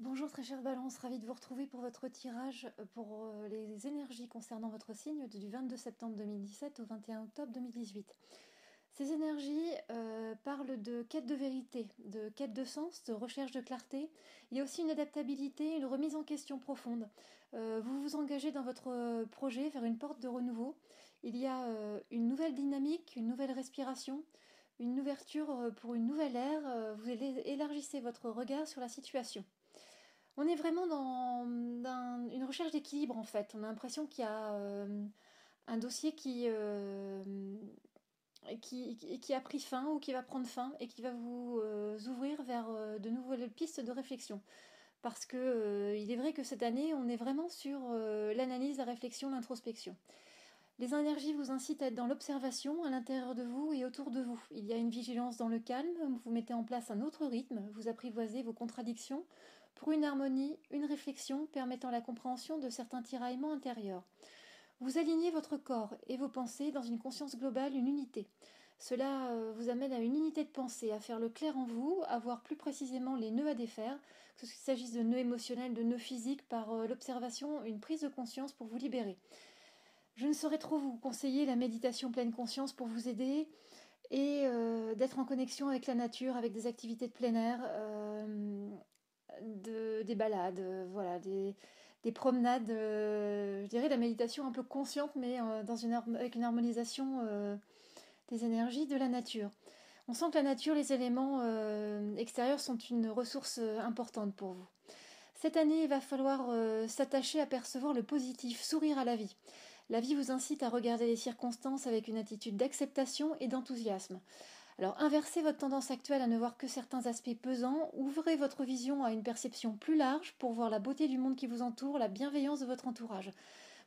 Bonjour très chère Balance, ravie de vous retrouver pour votre tirage pour les énergies concernant votre signe du 22 septembre 2017 au 21 octobre 2018. Ces énergies parlent de quête de vérité, de quête de sens, de recherche de clarté. Il y a aussi une adaptabilité, une remise en question profonde. Vous vous engagez dans votre projet vers une porte de renouveau. Il y a une nouvelle dynamique, une nouvelle respiration, une ouverture pour une nouvelle ère. Vous élargissez votre regard sur la situation. On est vraiment dans une recherche d'équilibre en fait. On a l'impression qu'il y a un dossier qui a pris fin ou qui va prendre fin et qui va vous ouvrir vers de nouvelles pistes de réflexion. Parce que il est vrai que cette année, on est vraiment sur l'analyse, la réflexion, l'introspection. Les énergies vous incitent à être dans l'observation à l'intérieur de vous et autour de vous. Il y a une vigilance dans le calme, vous mettez en place un autre rythme, vous apprivoisez vos contradictions pour une harmonie, une réflexion permettant la compréhension de certains tiraillements intérieurs. Vous alignez votre corps et vos pensées dans une conscience globale, une unité. Cela vous amène à une unité de pensée, à faire le clair en vous, à voir plus précisément les nœuds à défaire, que ce s'agisse de nœuds émotionnels, de nœuds physiques, par l'observation, une prise de conscience pour vous libérer. Je ne saurais trop vous conseiller la méditation pleine conscience pour vous aider et d'être en connexion avec la nature, avec des activités de plein air, des balades, voilà, des promenades, je dirais la méditation un peu consciente, mais avec une harmonisation des énergies de la nature. On sent que la nature, les éléments extérieurs sont une ressource importante pour vous. Cette année, il va falloir s'attacher à percevoir le positif, sourire à la vie. La vie vous incite à regarder les circonstances avec une attitude d'acceptation et d'enthousiasme. Alors inversez votre tendance actuelle à ne voir que certains aspects pesants, ouvrez votre vision à une perception plus large pour voir la beauté du monde qui vous entoure, la bienveillance de votre entourage.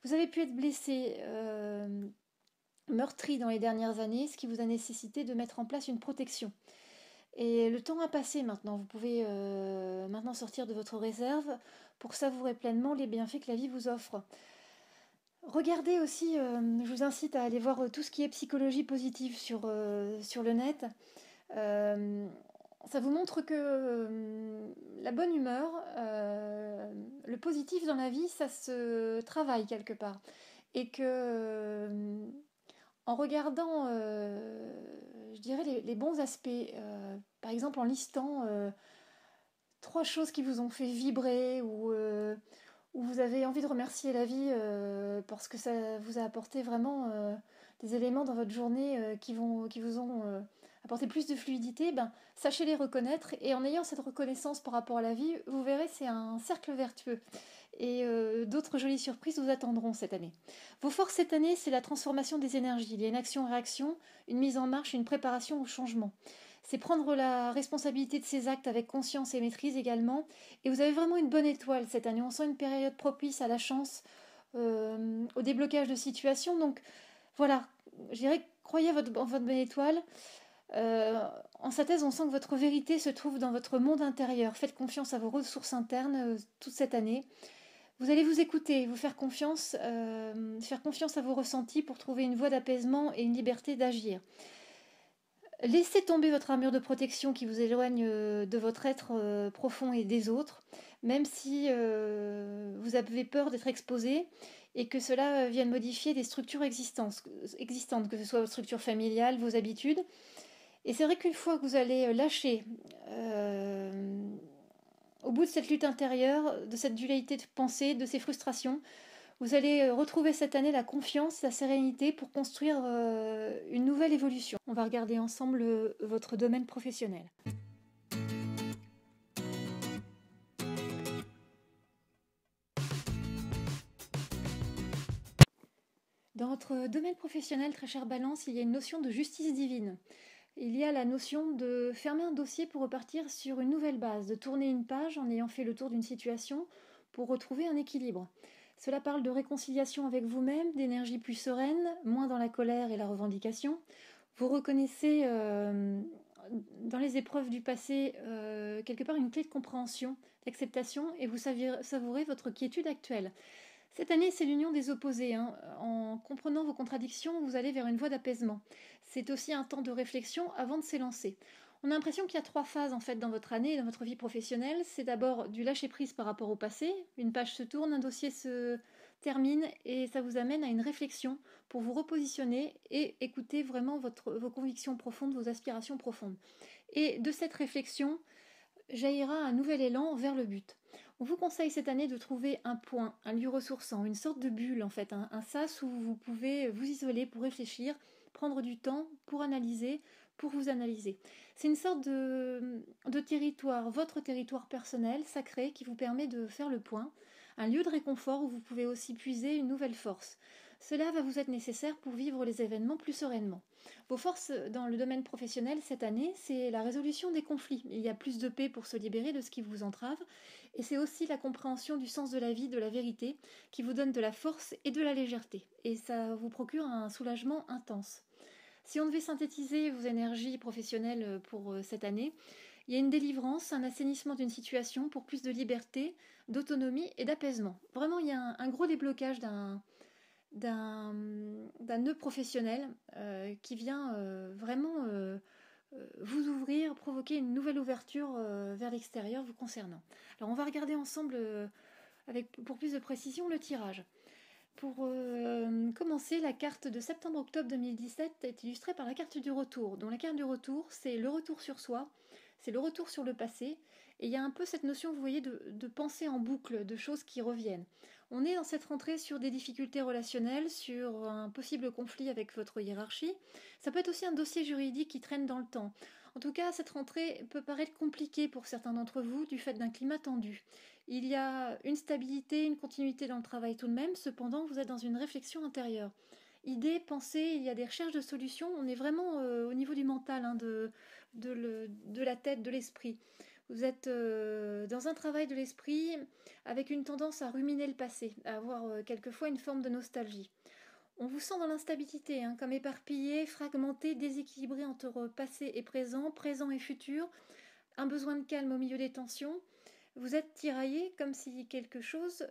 Vous avez pu être blessé, meurtri dans les dernières années, ce qui vous a nécessité de mettre en place une protection. Et le temps a passé maintenant, vous pouvez maintenant sortir de votre réserve pour savourer pleinement les bienfaits que la vie vous offre. Regardez aussi, je vous incite à aller voir tout ce qui est psychologie positive sur le net. Euh, Ça vous montre que la bonne humeur, le positif dans la vie, ça se travaille quelque part. Et que en regardant, je dirais, les bons aspects, par exemple en listant trois choses qui vous ont fait vibrer ou vous avez envie de remercier la vie parce que ça vous a apporté vraiment des éléments dans votre journée qui vous ont apporté plus de fluidité, ben, sachez les reconnaître et en ayant cette reconnaissance par rapport à la vie, vous verrez c'est un cercle vertueux et d'autres jolies surprises vous attendront cette année. Vos forces cette année, c'est la transformation des énergies. Il y a une action-réaction, une mise en marche, une préparation au changement. C'est prendre la responsabilité de ses actes avec conscience et maîtrise également. Et vous avez vraiment une bonne étoile cette année. On sent une période propice à la chance, au déblocage de situations. Donc voilà, je dirais croyez en votre bonne étoile. En synthèse, on sent que votre vérité se trouve dans votre monde intérieur. Faites confiance à vos ressources internes toute cette année. Vous allez vous écouter, vous faire confiance à vos ressentis pour trouver une voie d'apaisement et une liberté d'agir. Laissez tomber votre armure de protection qui vous éloigne de votre être profond et des autres, même si vous avez peur d'être exposé et que cela vienne modifier des structures existantes, que ce soit votre structure familiale, vos habitudes. Et c'est vrai qu'une fois que vous allez lâcher au bout de cette lutte intérieure, de cette dualité de pensée, de ces frustrations, vous allez retrouver cette année la confiance, la sérénité pour construire une nouvelle évolution. On va regarder ensemble votre domaine professionnel. Dans votre domaine professionnel, très chère Balance, il y a une notion de justice divine. Il y a la notion de fermer un dossier pour repartir sur une nouvelle base, de tourner une page en ayant fait le tour d'une situation pour retrouver un équilibre. Cela parle de réconciliation avec vous-même, d'énergie plus sereine, moins dans la colère et la revendication. Vous reconnaissez dans les épreuves du passé quelque part une clé de compréhension, d'acceptation et vous savourez votre quiétude actuelle. Cette année, c'est l'union des opposés. En comprenant vos contradictions, vous allez vers une voie d'apaisement. C'est aussi un temps de réflexion avant de s'élancer. On a l'impression qu'il y a 3 phases en fait dans votre année, dans votre vie professionnelle. C'est d'abord du lâcher-prise par rapport au passé. Une page se tourne, un dossier se termine et ça vous amène à une réflexion pour vous repositionner et écouter vraiment vos convictions profondes, vos aspirations profondes. Et de cette réflexion, jaillira un nouvel élan vers le but. On vous conseille cette année de trouver un point, un lieu ressourçant, une sorte de bulle en fait, un sas où vous pouvez vous isoler pour réfléchir, prendre du temps pour analyser, pour vous analyser. C'est une sorte de territoire, votre territoire personnel, sacré, qui vous permet de faire le point, un lieu de réconfort où vous pouvez aussi puiser une nouvelle force. Cela va vous être nécessaire pour vivre les événements plus sereinement. Vos forces dans le domaine professionnel cette année, c'est la résolution des conflits. Il y a plus de paix pour se libérer de ce qui vous entrave. Et c'est aussi la compréhension du sens de la vie, de la vérité, qui vous donne de la force et de la légèreté. Et ça vous procure un soulagement intense. Si on devait synthétiser vos énergies professionnelles pour cette année, il y a une délivrance, un assainissement d'une situation pour plus de liberté, d'autonomie et d'apaisement. Vraiment, il y a un gros déblocage d'un nœud professionnel qui vient vraiment vous ouvrir, provoquer une nouvelle ouverture vers l'extérieur vous concernant. Alors on va regarder ensemble pour plus de précision le tirage. Pour commencer, la carte de septembre-octobre 2017 est illustrée par la carte du retour. Donc la carte du retour, c'est le retour sur soi, c'est le retour sur le passé, et il y a un peu cette notion, vous voyez, de pensée en boucle, de choses qui reviennent. On est dans cette rentrée sur des difficultés relationnelles, sur un possible conflit avec votre hiérarchie. Ça peut être aussi un dossier juridique qui traîne dans le temps. En tout cas, cette rentrée peut paraître compliquée pour certains d'entre vous du fait d'un climat tendu. Il y a une stabilité, une continuité dans le travail tout de même, cependant vous êtes dans une réflexion intérieure. Idées, pensées, il y a des recherches de solutions, on est vraiment au niveau du mental, hein, de la tête, de l'esprit. Vous êtes dans un travail de l'esprit avec une tendance à ruminer le passé, à avoir quelquefois une forme de nostalgie. On vous sent dans l'instabilité, hein, comme éparpillé, fragmenté, déséquilibré entre passé et présent, présent et futur, un besoin de calme au milieu des tensions. Vous êtes tiraillé comme si quelque chose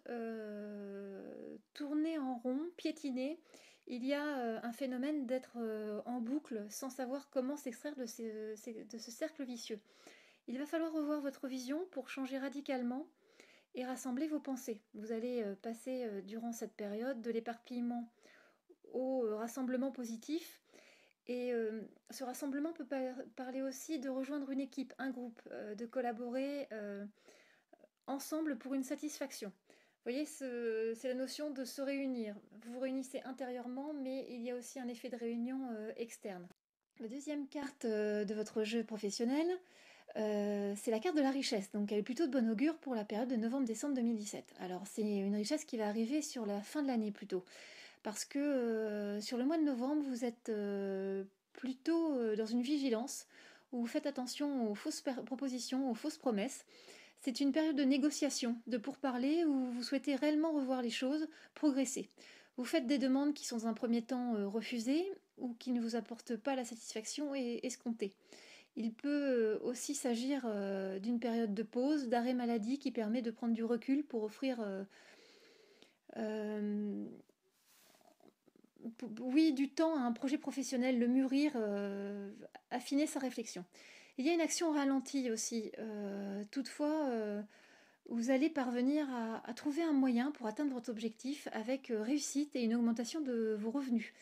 tournait en rond, piétinait. Il y a un phénomène d'être en boucle sans savoir comment s'extraire de ce cercle vicieux. Il va falloir revoir votre vision pour changer radicalement et rassembler vos pensées. Vous allez passer durant cette période de l'éparpillement au rassemblement positif. Et ce rassemblement peut parler aussi de rejoindre une équipe, un groupe, de collaborer ensemble pour une satisfaction. Vous voyez, c'est la notion de se réunir. Vous vous réunissez intérieurement, mais il y a aussi un effet de réunion externe. La deuxième carte de votre jeu professionnel, c'est la carte de la richesse. Donc elle est plutôt de bon augure pour la période de novembre-décembre 2017. Alors c'est une richesse qui va arriver sur la fin de l'année plutôt. Parce que sur le mois de novembre, vous êtes plutôt dans une vigilance où vous faites attention aux fausses propositions, aux fausses promesses. C'est une période de négociation, de pourparlers où vous souhaitez réellement revoir les choses, progresser. Vous faites des demandes qui sont dans un premier temps refusées ou qui ne vous apportent pas la satisfaction escomptée. Il peut aussi s'agir d'une période de pause, d'arrêt maladie qui permet de prendre du recul pour offrir du temps à un projet professionnel, le mûrir, affiner sa réflexion. Il y a une action ralentie aussi. Toutefois, vous allez parvenir à trouver un moyen pour atteindre votre objectif avec réussite et une augmentation de vos revenus.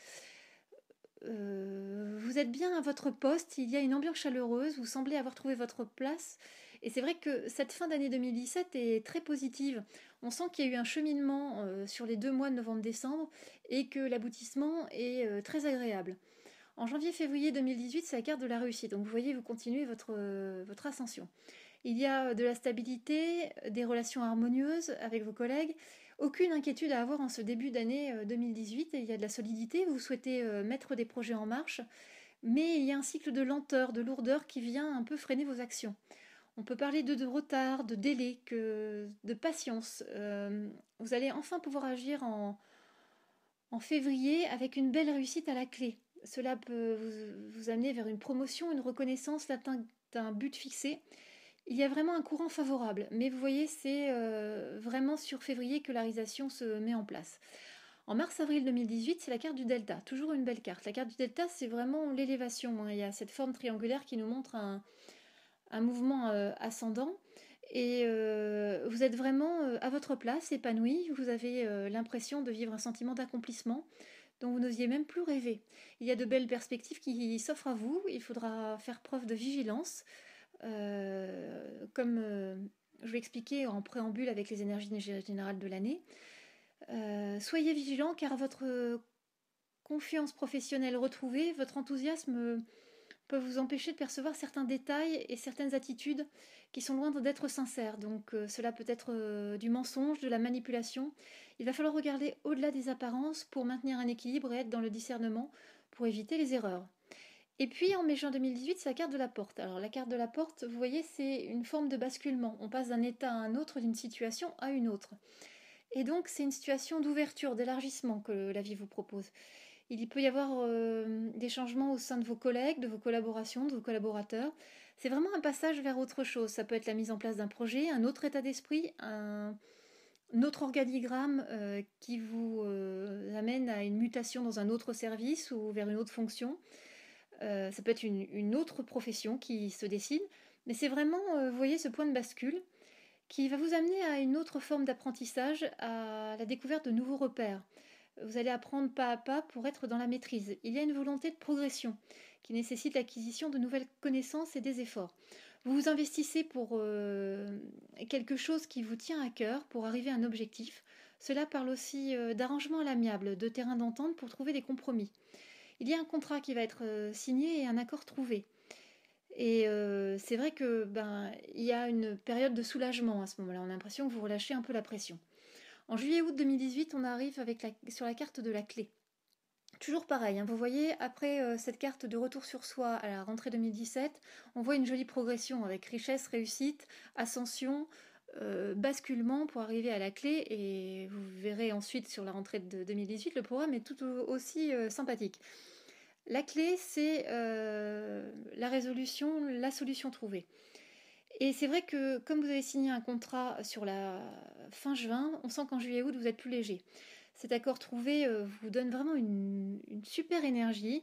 Vous êtes bien à votre poste, il y a une ambiance chaleureuse, vous semblez avoir trouvé votre place. Et c'est vrai que cette fin d'année 2017 est très positive. On sent qu'il y a eu un cheminement sur les 2 mois de novembre-décembre et que l'aboutissement est très agréable. En janvier-février 2018, c'est la carte de la réussite. Donc vous voyez, vous continuez votre ascension. Il y a de la stabilité, des relations harmonieuses avec vos collègues, aucune inquiétude à avoir en ce début d'année 2018. Il y a de la solidité, vous souhaitez mettre des projets en marche, mais il y a un cycle de lenteur, de lourdeur qui vient un peu freiner vos actions. On peut parler de retard, de délai, de patience. Vous allez enfin pouvoir agir en février avec une belle réussite à la clé. Cela peut vous amener vers une promotion, une reconnaissance, l'atteinte d'un but fixé. Il y a vraiment un courant favorable, mais vous voyez, c'est vraiment sur février que la réalisation se met en place. En mars-avril 2018, c'est la carte du delta, toujours une belle carte. La carte du delta, c'est vraiment l'élévation, hein. Il y a cette forme triangulaire qui nous montre un mouvement ascendant. Et vous êtes vraiment à votre place, épanoui. Vous avez l'impression de vivre un sentiment d'accomplissement dont vous n'osiez même plus rêver. Il y a de belles perspectives qui s'offrent à vous. Il faudra faire preuve de vigilance. Comme je l'ai expliqué en préambule avec les énergies générales de l'année. Soyez vigilants car votre confiance professionnelle retrouvée, votre enthousiasme peut vous empêcher de percevoir certains détails et certaines attitudes qui sont loin d'être sincères. Donc cela peut être du mensonge, de la manipulation. Il va falloir regarder au-delà des apparences pour maintenir un équilibre et être dans le discernement pour éviter les erreurs. Et puis en mai-juin 2018, c'est la carte de la porte. Alors la carte de la porte, vous voyez, c'est une forme de basculement. On passe d'un état à un autre, d'une situation à une autre. Et donc c'est une situation d'ouverture, d'élargissement que la vie vous propose. Il peut y avoir des changements au sein de vos collègues, de vos collaborations, de vos collaborateurs. C'est vraiment un passage vers autre chose. Ça peut être la mise en place d'un projet, un autre état d'esprit, un autre organigramme qui vous amène à une mutation dans un autre service ou vers une autre fonction. Ça peut être une autre profession qui se dessine. Mais c'est vraiment, vous voyez, ce point de bascule qui va vous amener à une autre forme d'apprentissage, à la découverte de nouveaux repères. Vous allez apprendre pas à pas pour être dans la maîtrise. Il y a une volonté de progression qui nécessite l'acquisition de nouvelles connaissances et des efforts. Vous vous investissez pour quelque chose qui vous tient à cœur, pour arriver à un objectif. Cela parle aussi d'arrangements à l'amiable, de terrain d'entente pour trouver des compromis. Il y a un contrat qui va être signé et un accord trouvé. Et c'est vrai que il y a une période de soulagement à ce moment-là. On a l'impression que vous relâchez un peu la pression. En juillet-août 2018, on arrive sur la carte de la clé. Toujours pareil, hein, vous voyez, après cette carte de retour sur soi à la rentrée 2017, on voit une jolie progression avec richesse, réussite, ascension, basculement pour arriver à la clé. Et vous verrez ensuite sur la rentrée de 2018, le programme est tout aussi sympathique. La clé, c'est la résolution, la solution trouvée. Et c'est vrai que comme vous avez signé un contrat sur la fin juin, on sent qu'en juillet-août, vous êtes plus léger. Cet accord trouvé vous donne vraiment une super énergie.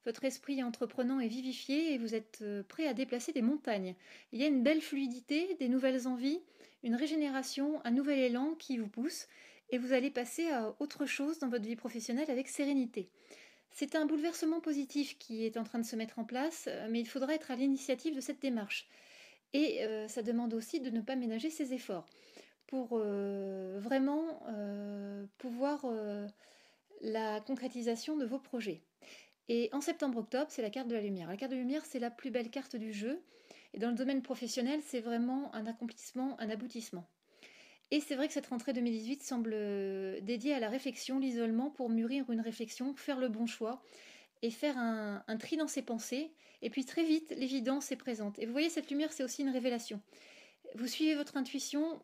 Votre esprit est entreprenant et vivifié et vous êtes prêt à déplacer des montagnes. Il y a une belle fluidité, des nouvelles envies, une régénération, un nouvel élan qui vous pousse et vous allez passer à autre chose dans votre vie professionnelle avec sérénité. C'est un bouleversement positif qui est en train de se mettre en place, mais il faudra être à l'initiative de cette démarche. Et ça demande aussi de ne pas ménager ses efforts pour vraiment pouvoir la concrétisation de vos projets. Et en septembre-octobre, c'est la carte de la lumière. La carte de la lumière, c'est la plus belle carte du jeu. Et dans le domaine professionnel, c'est vraiment un accomplissement, un aboutissement. Et c'est vrai que cette rentrée 2018 semble dédiée à la réflexion, l'isolement, pour mûrir une réflexion, faire le bon choix et faire un tri dans ses pensées. Et puis très vite, l'évidence est présente. Et vous voyez, cette lumière, c'est aussi une révélation. Vous suivez votre intuition,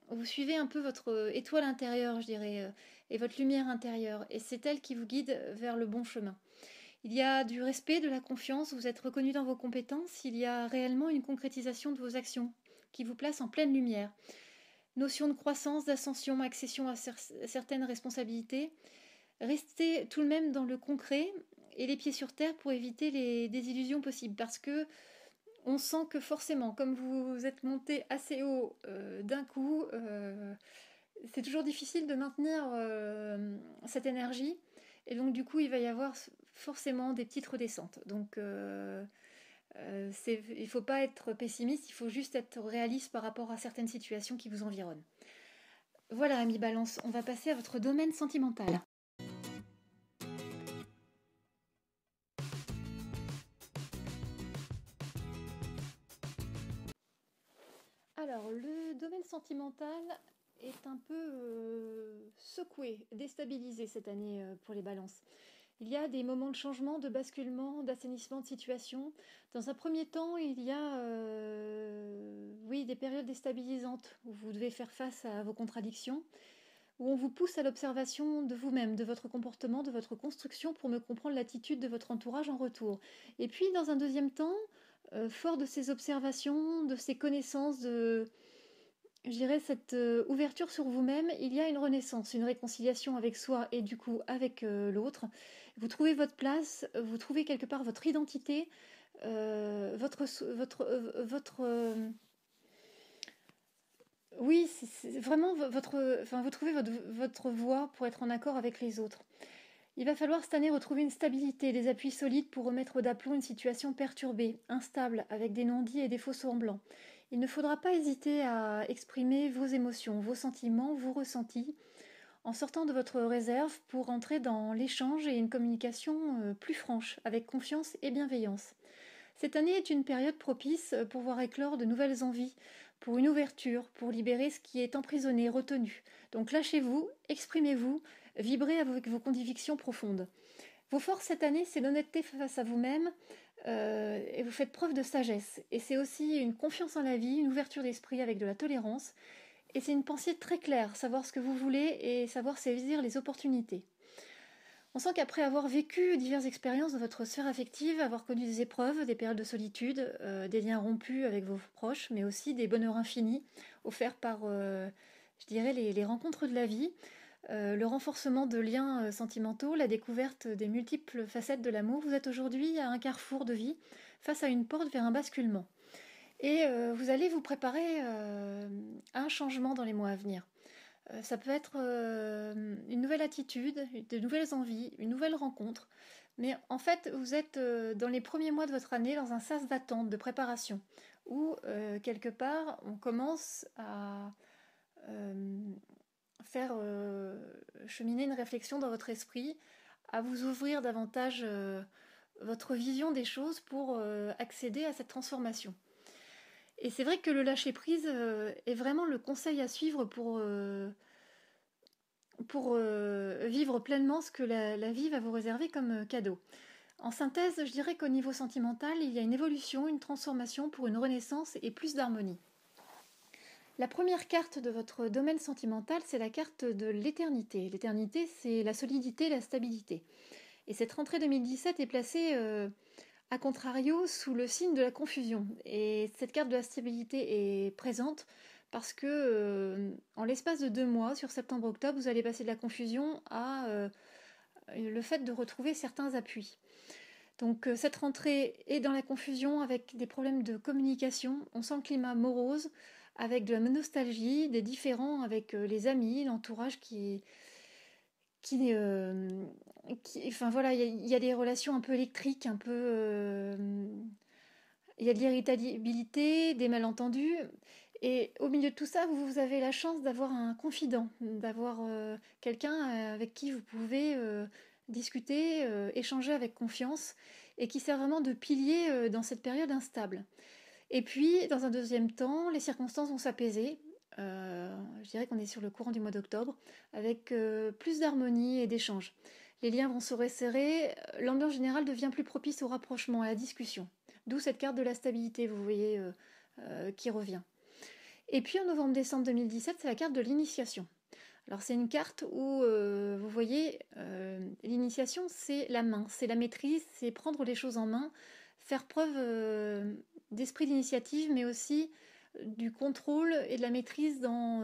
vous suivez un peu votre étoile intérieure, je dirais, et votre lumière intérieure. Et c'est elle qui vous guide vers le bon chemin. Il y a du respect, de la confiance, vous êtes reconnu dans vos compétences, il y a réellement une concrétisation de vos actions qui vous place en pleine lumière. Notion de croissance, d'ascension, accession à certaines responsabilités. Restez tout de même dans le concret et les pieds sur terre pour éviter les désillusions possibles. Parce que on sent que forcément, comme vous êtes monté assez haut d'un coup, c'est toujours difficile de maintenir cette énergie. Et donc du coup, il va y avoir forcément des petites redescentes. Donc il ne faut pas être pessimiste, il faut juste être réaliste par rapport à certaines situations qui vous environnent. Voilà, ami Balance, on va passer à votre domaine sentimental. Alors, le domaine sentimental est un peu secoué, déstabilisé cette année pour les balances. Il y a des moments de changement, de basculement, d'assainissement de situation. Dans un premier temps, il y a oui, des périodes déstabilisantes où vous devez faire face à vos contradictions, où on vous pousse à l'observation de vous-même, de votre comportement, de votre construction pour me comprendre l'attitude de votre entourage en retour. Et puis, dans un deuxième temps, fort de ces observations, de ces connaissances, je dirais, cette ouverture sur vous-même, il y a une renaissance, une réconciliation avec soi et du coup avec l'autre. Vous trouvez votre place, vous trouvez quelque part votre identité, oui, c'est vraiment enfin, vous trouvez votre voie pour être en accord avec les autres. Il va falloir cette année retrouver une stabilité, des appuis solides pour remettre d'aplomb une situation perturbée, instable, avec des non-dits et des faux semblants. Il ne faudra pas hésiter à exprimer vos émotions, vos sentiments, vos ressentis, en sortant de votre réserve pour entrer dans l'échange et une communication plus franche, avec confiance et bienveillance. Cette année est une période propice pour voir éclore de nouvelles envies, pour une ouverture, pour libérer ce qui est emprisonné, retenu. Donc lâchez-vous, exprimez-vous, vibrez avec vos convictions profondes. Vos forces cette année, c'est l'honnêteté face à vous-même et vous faites preuve de sagesse. Et c'est aussi une confiance en la vie, une ouverture d'esprit avec de la tolérance. Et c'est une pensée très claire, savoir ce que vous voulez et savoir saisir les opportunités. On sent qu'après avoir vécu diverses expériences dans votre sphère affective, avoir connu des épreuves, des périodes de solitude, des liens rompus avec vos proches, mais aussi des bonheurs infinis offerts par, je dirais, les rencontres de la vie, le renforcement de liens sentimentaux, la découverte des multiples facettes de l'amour, vous êtes aujourd'hui à un carrefour de vie, face à une porte vers un basculement. Et vous allez vous préparer à un changement dans les mois à venir. Ça peut être une nouvelle attitude, de nouvelles envies, une nouvelle rencontre. Mais en fait, vous êtes dans les premiers mois de votre année dans un sas d'attente, de préparation, où quelque part, on commence à faire cheminer une réflexion dans votre esprit, à vous ouvrir davantage votre vision des choses pour accéder à cette transformation. Et c'est vrai que le lâcher-prise est vraiment le conseil à suivre pour vivre pleinement ce que la vie va vous réserver comme cadeau. En synthèse, je dirais qu'au niveau sentimental, il y a une évolution, une transformation pour une renaissance et plus d'harmonie. La première carte de votre domaine sentimental, c'est la carte de l'éternité. L'éternité, c'est la solidité, la stabilité. Et cette rentrée 2017 est placée à contrario sous le signe de la confusion. Et cette carte de la stabilité est présente parce que en l'espace de 2 mois, sur septembre-octobre, vous allez passer de la confusion à le fait de retrouver certains appuis. Donc cette rentrée est dans la confusion avec des problèmes de communication. On sent le climat morose, avec de la nostalgie, des différends avec les amis, l'entourage qui enfin voilà, il y a des relations un peu électriques, un peu, il y a de l'irritabilité, des malentendus. Et au milieu de tout ça, vous avez la chance d'avoir un confident, d'avoir quelqu'un avec qui vous pouvez discuter, échanger avec confiance et qui sert vraiment de pilier dans cette période instable. Et puis, dans un deuxième temps, les circonstances vont s'apaiser. Je dirais qu'on est sur le courant du mois d'octobre, avec plus d'harmonie et d'échange. Les liens vont se resserrer, l'ambiance générale devient plus propice au rapprochement, à la discussion. D'où cette carte de la stabilité, vous voyez, qui revient. Et puis en novembre-décembre 2017, c'est la carte de l'initiation. Alors c'est une carte où, vous voyez, l'initiation, c'est la main, c'est la maîtrise, c'est prendre les choses en main, faire preuve d'esprit d'initiative, mais aussi du contrôle et de la maîtrise dans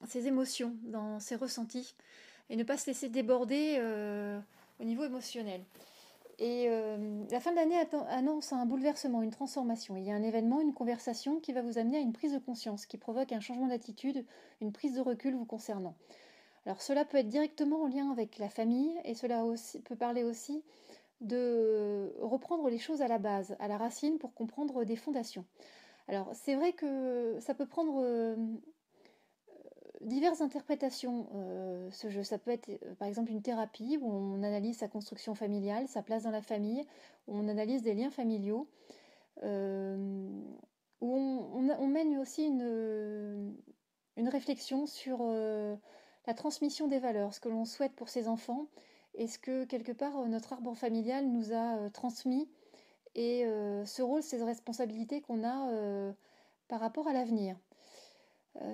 ses émotions, dans ses ressentis, et ne pas se laisser déborder au niveau émotionnel. Et la fin de l'année annonce un bouleversement, une transformation. Il y a un événement, une conversation qui va vous amener à une prise de conscience, qui provoque un changement d'attitude, une prise de recul vous concernant. Alors cela peut être directement en lien avec la famille, et cela aussi, peut parler aussi de reprendre les choses à la base, à la racine, pour comprendre des fondations. Alors c'est vrai que ça peut prendre diverses interprétations, ce jeu. Ça peut être par exemple une thérapie où on analyse sa construction familiale, sa place dans la famille, où on analyse des liens familiaux, euh, où on mène aussi une réflexion sur la transmission des valeurs, ce que l'on souhaite pour ses enfants et ce que quelque part notre arbre familial nous a transmis et ce rôle, ces responsabilités qu'on a par rapport à l'avenir.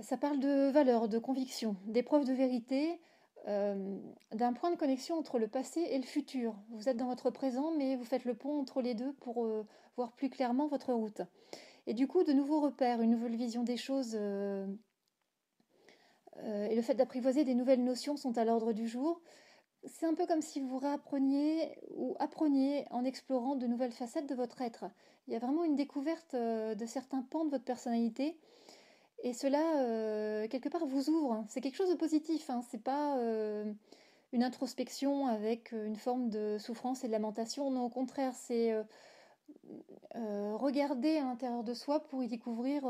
Ça parle de valeurs, de convictions, d'épreuves de vérité, d'un point de connexion entre le passé et le futur. Vous êtes dans votre présent, mais vous faites le pont entre les deux pour voir plus clairement votre route. Et du coup, de nouveaux repères, une nouvelle vision des choses et le fait d'apprivoiser des nouvelles notions sont à l'ordre du jour. C'est un peu comme si vous réappreniez ou appreniez en explorant de nouvelles facettes de votre être. Il y a vraiment une découverte de certains pans de votre personnalité et cela, quelque part, vous ouvre. C'est quelque chose de positif, hein. C'est pas une introspection avec une forme de souffrance et de lamentation. Non, au contraire, c'est regarder à l'intérieur de soi pour y découvrir,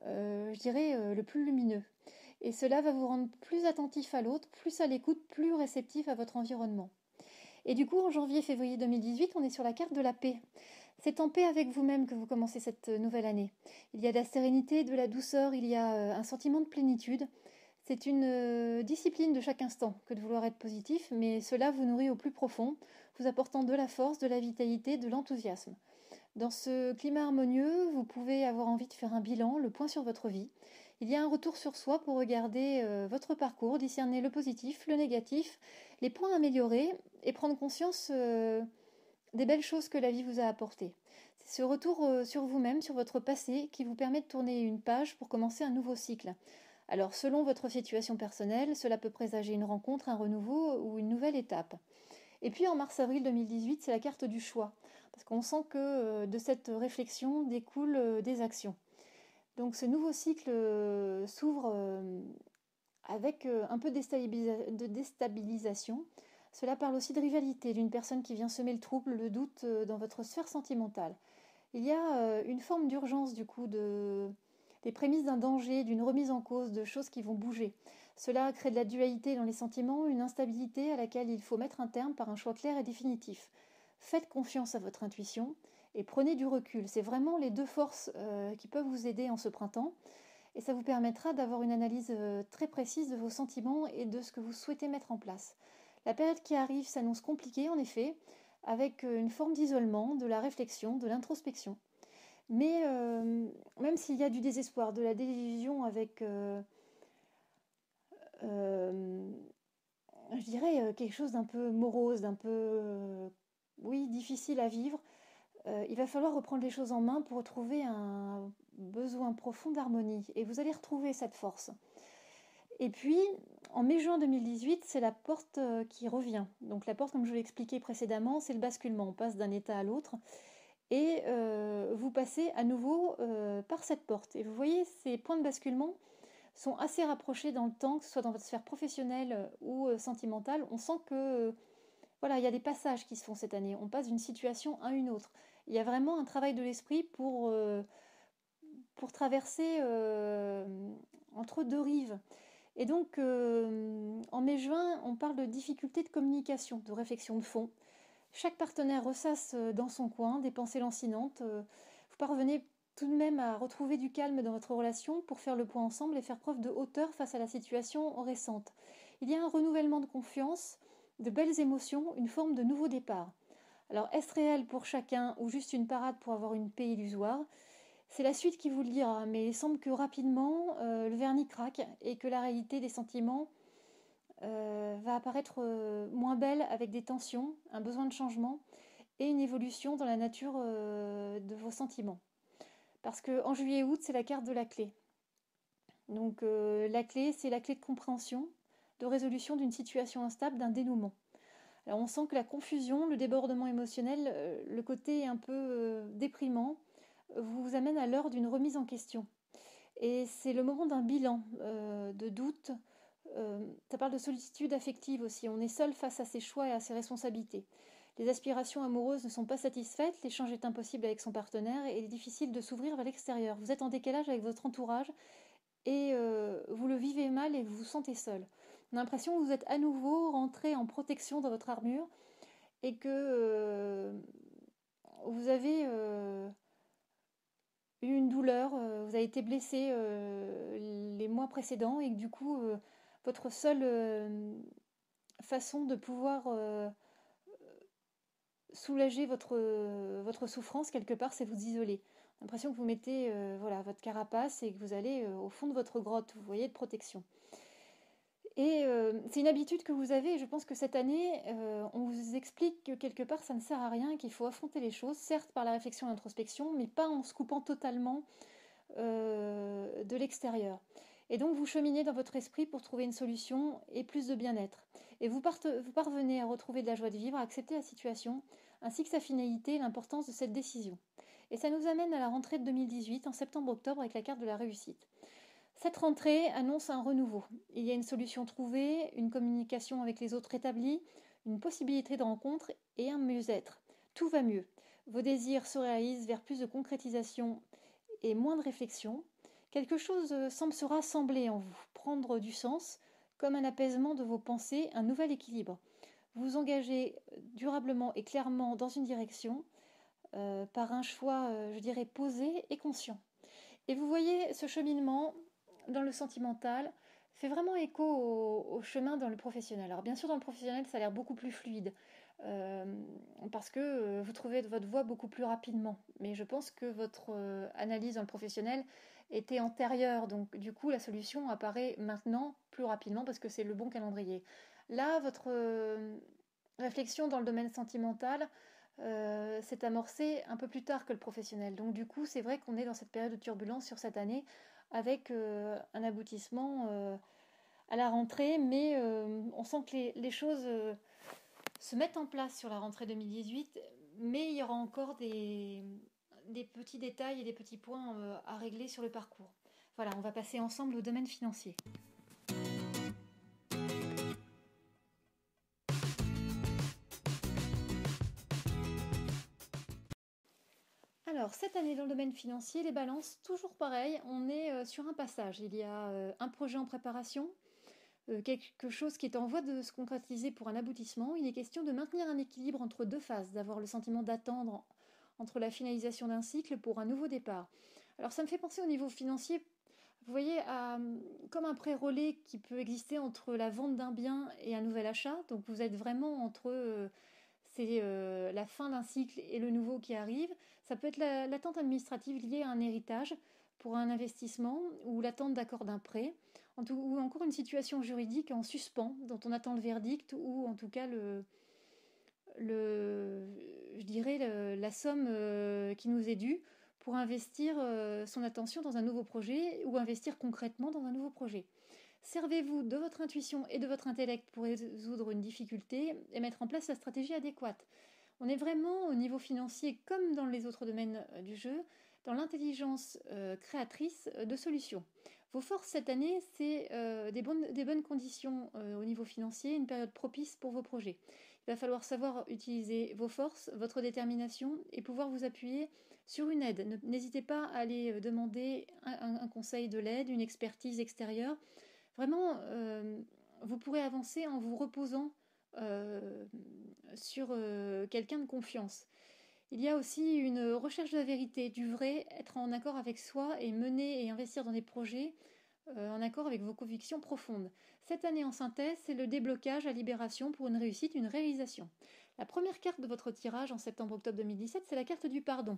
je dirais, le plus lumineux. Et cela va vous rendre plus attentif à l'autre, plus à l'écoute, plus réceptif à votre environnement. Et du coup, en janvier-février 2018, on est sur la carte de la paix. C'est en paix avec vous-même que vous commencez cette nouvelle année. Il y a de la sérénité, de la douceur, il y a un sentiment de plénitude. C'est une discipline de chaque instant que de vouloir être positif, mais cela vous nourrit au plus profond, vous apportant de la force, de la vitalité, de l'enthousiasme. Dans ce climat harmonieux, vous pouvez avoir envie de faire un bilan, le point sur votre vie. Il y a un retour sur soi pour regarder votre parcours, discerner le positif, le négatif, les points améliorés et prendre conscience des belles choses que la vie vous a apportées. C'est ce retour sur vous-même, sur votre passé, qui vous permet de tourner une page pour commencer un nouveau cycle. Alors, selon votre situation personnelle, cela peut présager une rencontre, un renouveau ou une nouvelle étape. Et puis en mars-avril 2018, c'est la carte du choix, parce qu'on sent que de cette réflexion découlent des actions. Donc ce nouveau cycle s'ouvre avec un peu de déstabilisation. Cela parle aussi de rivalité, d'une personne qui vient semer le trouble, le doute dans votre sphère sentimentale. Il y a une forme d'urgence du coup, des prémices d'un danger, d'une remise en cause, de choses qui vont bouger. Cela crée de la dualité dans les sentiments, une instabilité à laquelle il faut mettre un terme par un choix clair et définitif. Faites confiance à votre intuition et prenez du recul. C'est vraiment les deux forces qui peuvent vous aider en ce printemps et ça vous permettra d'avoir une analyse très précise de vos sentiments et de ce que vous souhaitez mettre en place. La période qui arrive s'annonce compliquée en effet, avec une forme d'isolement, de la réflexion, de l'introspection. Mais même s'il y a du désespoir, de la désillusion avec, je dirais, quelque chose d'un peu morose, d'un peu, oui, difficile à vivre, il va falloir reprendre les choses en main pour retrouver un besoin profond d'harmonie. Et vous allez retrouver cette force. Et puis, en mai-juin 2018, c'est la porte qui revient. Donc la porte, comme je l'ai expliqué précédemment, c'est le basculement. On passe d'un état à l'autre. Et vous passez à nouveau par cette porte. Et vous voyez, ces points de basculement sont assez rapprochés dans le temps, que ce soit dans votre sphère professionnelle ou sentimentale. On sent que voilà, il y a des passages qui se font cette année. On passe d'une situation à une autre. Il y a vraiment un travail de l'esprit pour traverser entre deux rives. Et donc, en mai-juin, on parle de difficultés de communication, de réflexion de fond. Chaque partenaire ressasse dans son coin des pensées lancinantes. Vous parvenez tout de même à retrouver du calme dans votre relation pour faire le point ensemble et faire preuve de hauteur face à la situation récente. Il y a un renouvellement de confiance, de belles émotions, une forme de nouveau départ. Alors, est-ce réel pour chacun ou juste une parade pour avoir une paix illusoire? C'est la suite qui vous le dira, mais il semble que rapidement, le vernis craque et que la réalité des sentiments va apparaître moins belle avec des tensions, un besoin de changement et une évolution dans la nature de vos sentiments. Parce qu'en juillet-août, c'est la carte de la clé. Donc la clé, c'est la clé de compréhension, de résolution d'une situation instable, d'un dénouement. Alors on sent que la confusion, le débordement émotionnel, le côté un peu déprimant, vous amène à l'heure d'une remise en question. Et c'est le moment d'un bilan, de doute. Ça parle de solitude affective aussi. On est seul face à ses choix et à ses responsabilités. Les aspirations amoureuses ne sont pas satisfaites, l'échange est impossible avec son partenaire et il est difficile de s'ouvrir vers l'extérieur. Vous êtes en décalage avec votre entourage et vous le vivez mal et vous vous sentez seul. On a l'impression que vous êtes à nouveau rentré en protection dans votre armure et que vous avez eu une douleur, vous avez été blessé les mois précédents et que du coup, votre seule façon de pouvoir soulager votre souffrance quelque part, c'est vous isoler. L'impression que vous mettez voilà, votre carapace et que vous allez au fond de votre grotte, vous voyez, de protection. Et c'est une habitude que vous avez, et je pense que cette année, on vous explique que quelque part ça ne sert à rien, qu'il faut affronter les choses, certes par la réflexion et l'introspection, mais pas en se coupant totalement de l'extérieur. Et donc vous cheminez dans votre esprit pour trouver une solution et plus de bien-être. Et vous parvenez à retrouver de la joie de vivre, à accepter la situation, ainsi que sa finalité et l'importance de cette décision. Et ça nous amène à la rentrée de 2018, en septembre-octobre, avec la carte de la réussite. Cette rentrée annonce un renouveau. Il y a une solution trouvée, une communication avec les autres établie, une possibilité de rencontre et un mieux-être. Tout va mieux. Vos désirs se réalisent vers plus de concrétisation et moins de réflexion. Quelque chose semble se rassembler en vous, prendre du sens, comme un apaisement de vos pensées, un nouvel équilibre. Vous vous engagez durablement et clairement dans une direction, par un choix, je dirais, posé et conscient. Et vous voyez, ce cheminement dans le sentimental fait vraiment écho au chemin dans le professionnel. Alors bien sûr, dans le professionnel, ça a l'air beaucoup plus fluide, euh, parce que vous trouvez votre voie beaucoup plus rapidement. Mais je pense que votre analyse dans le professionnel était antérieure, donc du coup, la solution apparaît maintenant plus rapidement parce que c'est le bon calendrier. Là, votre réflexion dans le domaine sentimental s'est amorcée un peu plus tard que le professionnel. Donc du coup, c'est vrai qu'on est dans cette période de turbulence sur cette année avec un aboutissement à la rentrée, mais on sent que les choses se mettent en place sur la rentrée 2018, mais il y aura encore des petits détails et des petits points à régler sur le parcours. Voilà, on va passer ensemble au domaine financier. Alors, cette année dans le domaine financier, les balances, toujours pareil, on est sur un passage. Il y a un projet en préparation, quelque chose qui est en voie de se concrétiser pour un aboutissement. Il est question de maintenir un équilibre entre deux phases, d'avoir le sentiment d'attendre entre la finalisation d'un cycle pour un nouveau départ. Alors ça me fait penser au niveau financier, vous voyez, comme un pré-relais qui peut exister entre la vente d'un bien et un nouvel achat. Donc vous êtes vraiment entre la fin d'un cycle et le nouveau qui arrive. Ça peut être l'attente administrative liée à un héritage pour un investissement ou l'attente d'accord d'un prêt, ou encore une situation juridique en suspens dont on attend le verdict ou en tout cas je dirais la somme qui nous est due pour investir son attention dans un nouveau projet ou investir concrètement dans un nouveau projet. Servez-vous de votre intuition et de votre intellect pour résoudre une difficulté et mettre en place la stratégie adéquate. On est vraiment au niveau financier, comme dans les autres domaines du jeu, dans l'intelligence créatrice de solutions. Vos forces cette année, c'est des bonnes conditions au niveau financier, une période propice pour vos projets. Il va falloir savoir utiliser vos forces, votre détermination et pouvoir vous appuyer sur une aide. N'hésitez pas à aller demander un conseil de l'aide, une expertise extérieure. Vraiment, vous pourrez avancer en vous reposant euh, sur quelqu'un de confiance. Il y a aussi une recherche de la vérité, du vrai, être en accord avec soi et mener et investir dans des projets en accord avec vos convictions profondes. Cette année en synthèse, c'est le déblocage, la libération pour une réussite, une réalisation. La première carte de votre tirage en septembre-octobre 2017, c'est la carte du pardon.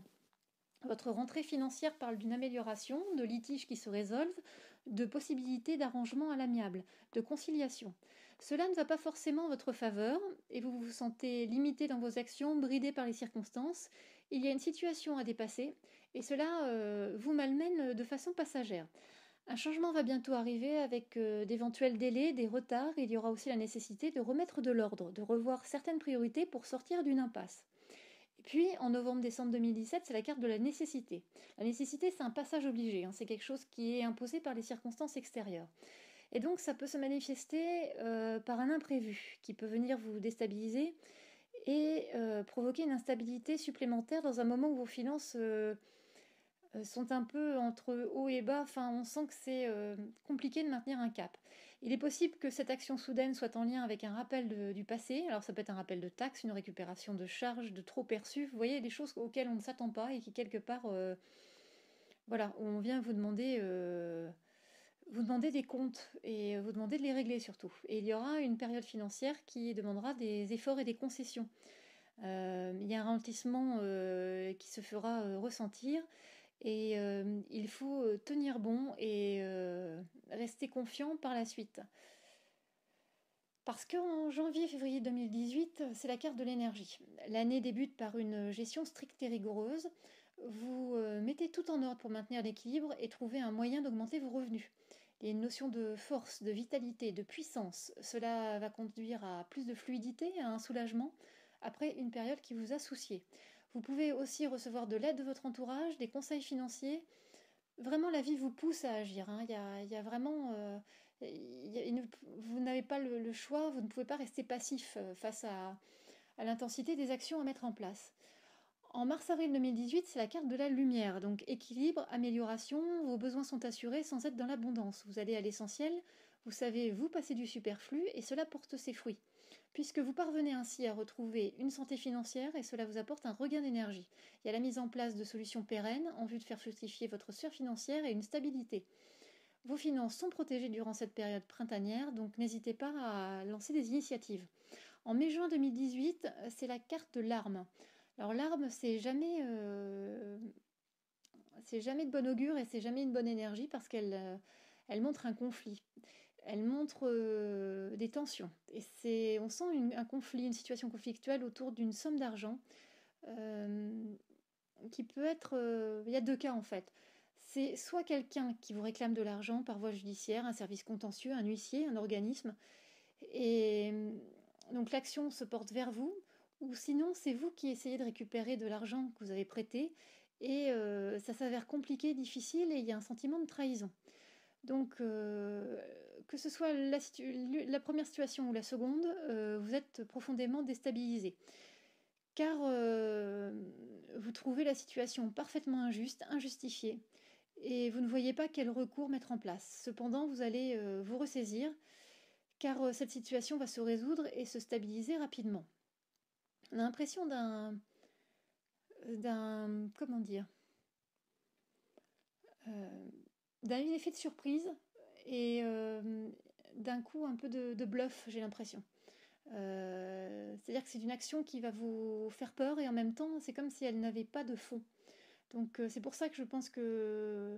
Votre rentrée financière parle d'une amélioration, de litiges qui se résolvent, de possibilités d'arrangement à l'amiable, de conciliation. Cela ne va pas forcément en votre faveur et vous vous sentez limité dans vos actions, bridé par les circonstances. Il y a une situation à dépasser et cela vous malmène de façon passagère. Un changement va bientôt arriver avec d'éventuels délais, des retards. Il y aura aussi la nécessité de remettre de l'ordre, de revoir certaines priorités pour sortir d'une impasse. Puis, en novembre-décembre 2017, c'est la carte de la nécessité. La nécessité, c'est un passage obligé, hein, c'est quelque chose qui est imposé par les circonstances extérieures. Et donc, ça peut se manifester par un imprévu qui peut venir vous déstabiliser et provoquer une instabilité supplémentaire dans un moment où vos finances sont un peu entre haut et bas. Enfin, on sent que c'est compliqué de maintenir un cap. Il est possible que cette action soudaine soit en lien avec un rappel du passé. Alors ça peut être un rappel de taxes, une récupération de charges, de trop perçus. Vous voyez, des choses auxquelles on ne s'attend pas et qui quelque part, voilà, on vient vous demander des comptes et vous demander de les régler surtout. Et il y aura une période financière qui demandera des efforts et des concessions. Il y a un ralentissement qui se fera ressentir. Et il faut tenir bon et rester confiant par la suite. Parce qu'en janvier-février 2018, c'est la carte de l'énergie. L'année débute par une gestion stricte et rigoureuse. Vous mettez tout en ordre pour maintenir l'équilibre et trouver un moyen d'augmenter vos revenus. Il y a une notion de force, de vitalité, de puissance. Cela va conduire à plus de fluidité, à un soulagement, après une période qui vous a soucié. Vous pouvez aussi recevoir de l'aide de votre entourage, des conseils financiers. Vraiment, la vie vous pousse à agir, hein. Il y a vraiment... vous n'avez pas le choix, vous ne pouvez pas rester passif face à l'intensité des actions à mettre en place. En mars-avril 2018, c'est la carte de la lumière, donc équilibre, amélioration, vos besoins sont assurés sans être dans l'abondance. Vous allez à l'essentiel, vous savez vous passer du superflu et cela porte ses fruits, puisque vous parvenez ainsi à retrouver une santé financière et cela vous apporte un regain d'énergie. Il y a la mise en place de solutions pérennes en vue de faire fructifier votre sphère financière et une stabilité. Vos finances sont protégées durant cette période printanière, donc n'hésitez pas à lancer des initiatives. En mai-juin 2018, c'est la carte de l'arme. Alors l'arme, c'est jamais de bon augure et c'est jamais une bonne énergie parce elle montre un conflit. Elle montre des tensions. Et on sent un conflit, une situation conflictuelle autour d'une somme d'argent qui peut être... il y a deux cas en fait. C'est soit quelqu'un qui vous réclame de l'argent par voie judiciaire, un service contentieux, un huissier, un organisme, et donc l'action se porte vers vous, ou sinon c'est vous qui essayez de récupérer de l'argent que vous avez prêté, et ça s'avère compliqué, difficile, et il y a un sentiment de trahison. Donc que ce soit la première situation ou la seconde, vous êtes profondément déstabilisé. Car vous trouvez la situation parfaitement injuste, injustifiée, et vous ne voyez pas quel recours mettre en place. Cependant, vous allez vous ressaisir, car cette situation va se résoudre et se stabiliser rapidement. On a l'impression comment dire, d'un effet de surprise et d'un coup un peu de bluff, j'ai l'impression. C'est-à-dire que c'est une action qui va vous faire peur et en même temps, c'est comme si elle n'avait pas de fond. Donc c'est pour ça que je pense que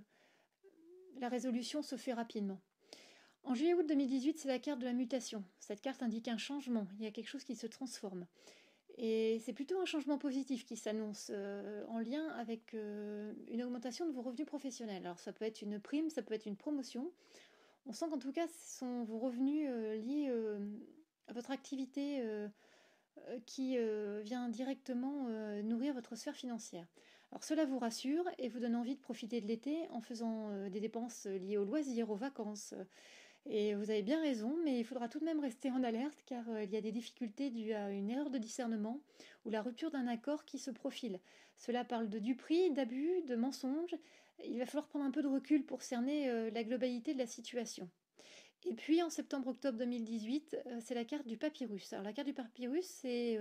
la résolution se fait rapidement. En juillet-août 2018, c'est la carte de la mutation. Cette carte indique un changement, il y a quelque chose qui se transforme. Et c'est plutôt un changement positif qui s'annonce en lien avec une augmentation de vos revenus professionnels. Alors ça peut être une prime, ça peut être une promotion. On sent qu'en tout cas, ce sont vos revenus liés à votre activité qui vient directement nourrir votre sphère financière. Alors cela vous rassure et vous donne envie de profiter de l'été en faisant des dépenses liées aux loisirs, aux vacances. Et vous avez bien raison, mais il faudra tout de même rester en alerte car il y a des difficultés dues à une erreur de discernement ou la rupture d'un accord qui se profile. Cela parle de duperie, d'abus, de mensonges. Il va falloir prendre un peu de recul pour cerner la globalité de la situation. Et puis en septembre-octobre 2018, c'est la carte du papyrus. Alors la carte du papyrus, c'est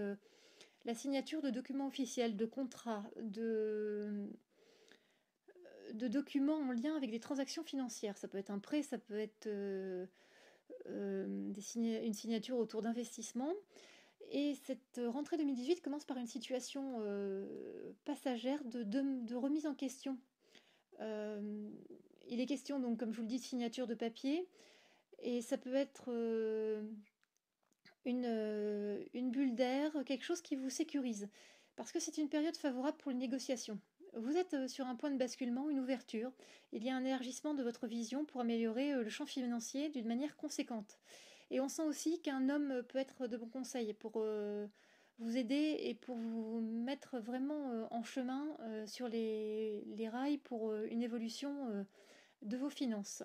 la signature de documents officiels, de contrats, de documents en lien avec des transactions financières. Ça peut être un prêt, ça peut être une signature autour d'investissement. Et cette rentrée 2018 commence par une situation passagère de remise en question. Il est question, donc, comme je vous le dis, de signature de papier. Et ça peut être une bulle d'air, quelque chose qui vous sécurise. Parce que c'est une période favorable pour les négociations. Vous êtes sur un point de basculement, une ouverture. Il y a un élargissement de votre vision pour améliorer le champ financier d'une manière conséquente. Et on sent aussi qu'un homme peut être de bons conseils pour vous aider et pour vous mettre vraiment en chemin sur les rails pour une évolution de vos finances.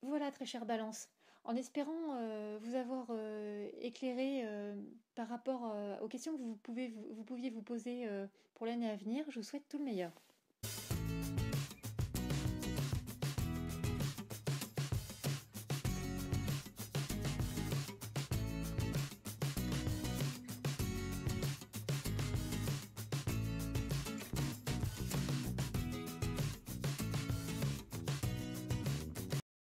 Voilà, très chère Balance. En espérant vous avoir éclairé par rapport aux questions que vous pouviez vous poser pour l'année à venir, je vous souhaite tout le meilleur.